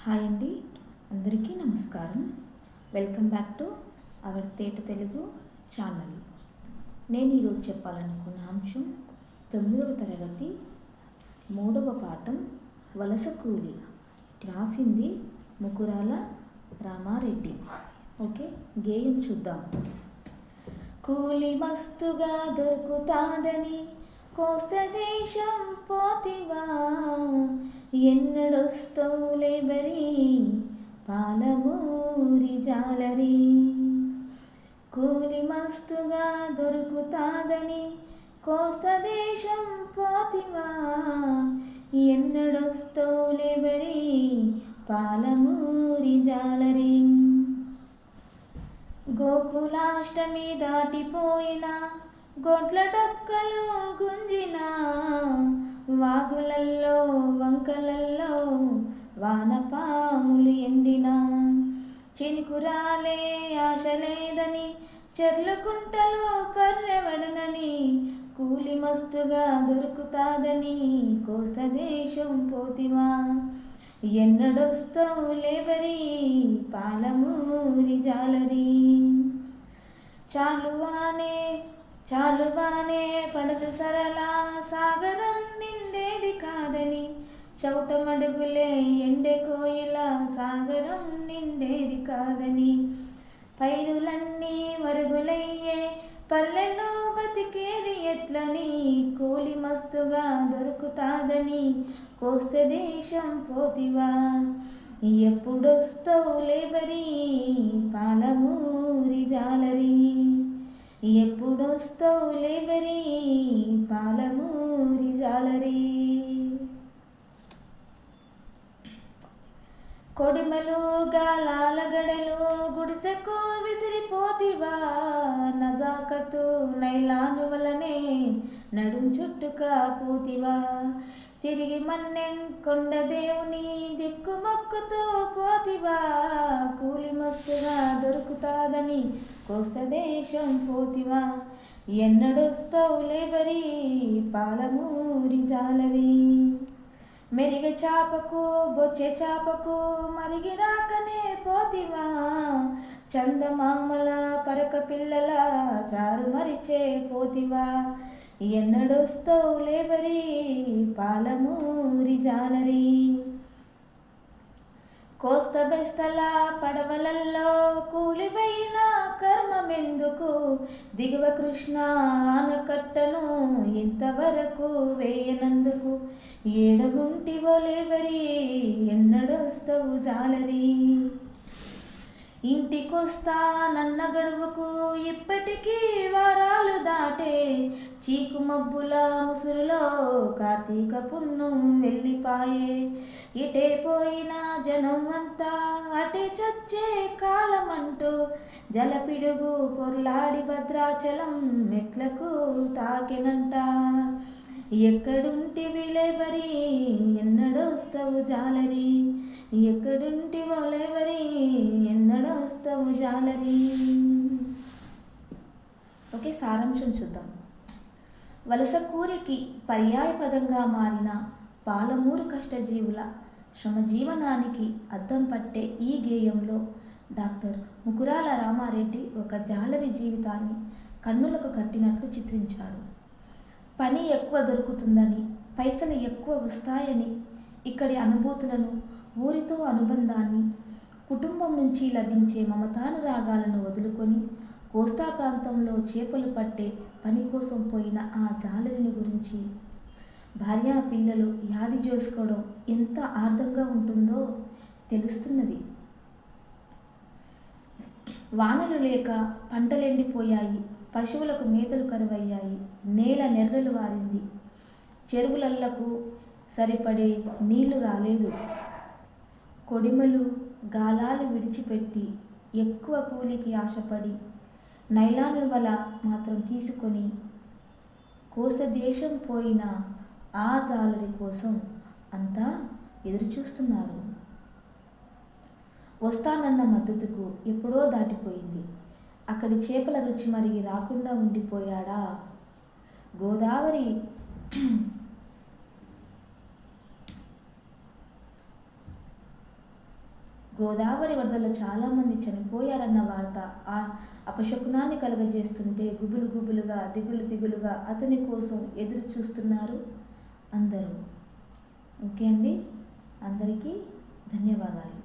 Hi అండి, అందరికీ నమస్కారం. వెల్కమ్ బ్యాక్ టు అవర్ తేట తెలుగు ఛానల్. నేను ఈరోజు చెప్పాలనుకున్న అంశం 9వ తరగతి 3వ పాఠం వలస కూలి. రాసింది ముకురాల రామారెడ్డి. ఓకే, గేయం చూద్దాం. కూలి మస్తుగా దొరుకుతాదని కోస్త దేశం పోతివా, ఎన్నడొస్తవులే బరి పాలమూరి జాలరి. కూలి మస్తుగా దొరుకుతాదని కోస్త దేశం పోతివా, ఎన్నడొస్తవులే బరి పాలమూరి జాలరి. గోకులాష్టమి దాటిపోయిన గొడ్ల డొక్కలు గుంజిన, వాగులల్లో వంకలల్లో వానపాములు ఎండిన, చినుకురాలే ఆశ లేదని చెర్లకుంటలో పర్రెవడనని, కూలి మస్తుగా దొరుకుతాదని కోస్త దేశం పోతివా, ఎన్నడొస్తవులే బరి పాలమూరి జాలరి. చాలువానే పడదు సరళ సాగరం నిండేది కాదని, చౌటమడుగులే ఎండె కోయిల సాగరం నిండేది కాదని, పైరులన్నీ వరుగులయ్యే పల్లెలో బతికేది ఎట్లని, కూలి మస్తుగా దొరుకుతాదని కోస్త దేశం పోతివా, ఎప్పుడొస్తవులే బరి పాలమూరి జాలరి, ఎప్పుడొస్తవులే బరి పాలమూరి జాలరి. కొడిమలు గాలాల గడలు గుడిసెకు విసిరిపోతివా, నజాకతు నైలాను వలనే నడుం చుట్టుకా పోతివా, తిరిగి మన్నెం కొండ దేవుని దిక్కుమొక్కుతూ పోతివా, కూలి మస్తుగా దొరుకుతాదని కోస్త దేశం పోతివా, ఎన్నడొస్తవులే బరి పాలమూరి జాలరి. మెరిగ చాపకు బొచ్చె చాపకు మరిగి రాకనే పోతివా, చందమామల పరక పిల్లల చారు మరిచే పోతివా, ఎన్నడొస్తవులే బరి పాలమూరి జాలరి. కోస్త బెస్తల పడవలల్లో కూలిపోయిన కర్మమెందుకు, దిగువ కృష్ణ ఆనకట్టను ఇంతవరకు వేయనందుకు, ఏడగుంటివోలే బరి ఎన్నడొస్తవు జాలరి. ఇంటికొస్తా నన్న గడువుకు ఇప్పటికీ వారాలు దాటే, చీకు మబ్బుల ముసురులో కార్తీక పున్నం వెళ్ళిపాయే, ఇటే పోయిన జనం అంతా అటే చచ్చే కాలమంటూ, జలపిడుగు పొర్లాడి భద్రాచలం మెట్లకు తాకెనంట, ఎక్కడుంటివిలే బరి ఎన్నడొస్తవు జాలరి, ఎక్కడుంటివోలే బరి ఎన్నడొస్తవు జాలరి. ఓకే, సారాంశం చూద్దాం. వలస కూలికి పర్యాయ పదంగా మారిన పాలమూరు కష్టజీవుల శ్రమజీవనానికి అద్దం పట్టే ఈ గేయంలో డాక్టర్ ముకురాల రామారెడ్డి ఒక జాలరి జీవితాన్ని కన్నులకు కట్టినట్లు చిత్రించాడు. పని ఎక్కువ దొరుకుతుందని, పైసలు ఎక్కువ వస్తాయని ఇక్కడి అనుభూతులను, ఊరితో అనుబంధాన్ని, కుటుంబం నుంచి లభించే మమతానురాగాలను వదులుకొని కోస్తా ప్రాంతంలో చేపలు పట్టే పని కోసం పోయిన ఆ జాలరిని గురించి, భార్యా పిల్లలు యాది చేసుకోవడం ఎంత ఆర్ద్రంగా ఉంటుందో తెలుస్తున్నది. వానలు లేక పంటలెండిపోయాయి, పశువులకు మేతలు కరువయ్యాయి, నేల నెర్రలు వారింది, చెరువులళ్లకు సరిపడే నీళ్లు రాలేదు, కొడిమలు గాలాలు విడిచిపెట్టి ఎక్కువ కూలికి ఆశపడి నైలాను వల మాత్రం తీసుకొని కోస్త దేశం పోయిన ఆ జాలరి కోసం అంతా ఎదురుచూస్తున్నారు. వస్తానన్న మద్దతుకు ఎప్పుడో దాటిపోయింది. అక్కడి చేపల రుచి మరిగి రాకుండా ఉండిపోయాడా? గోదావరి గోదావరి వరదల్లో చాలామంది చనిపోయారన్న వార్త ఆ అపశకునాన్ని కలుగజేస్తుంటే గుబులు గుబులుగా దిగులు దిగులుగా అతని కోసం ఎదురు చూస్తున్నారు అందరూ. ఓకే అండి, అందరికీ ధన్యవాదాలు.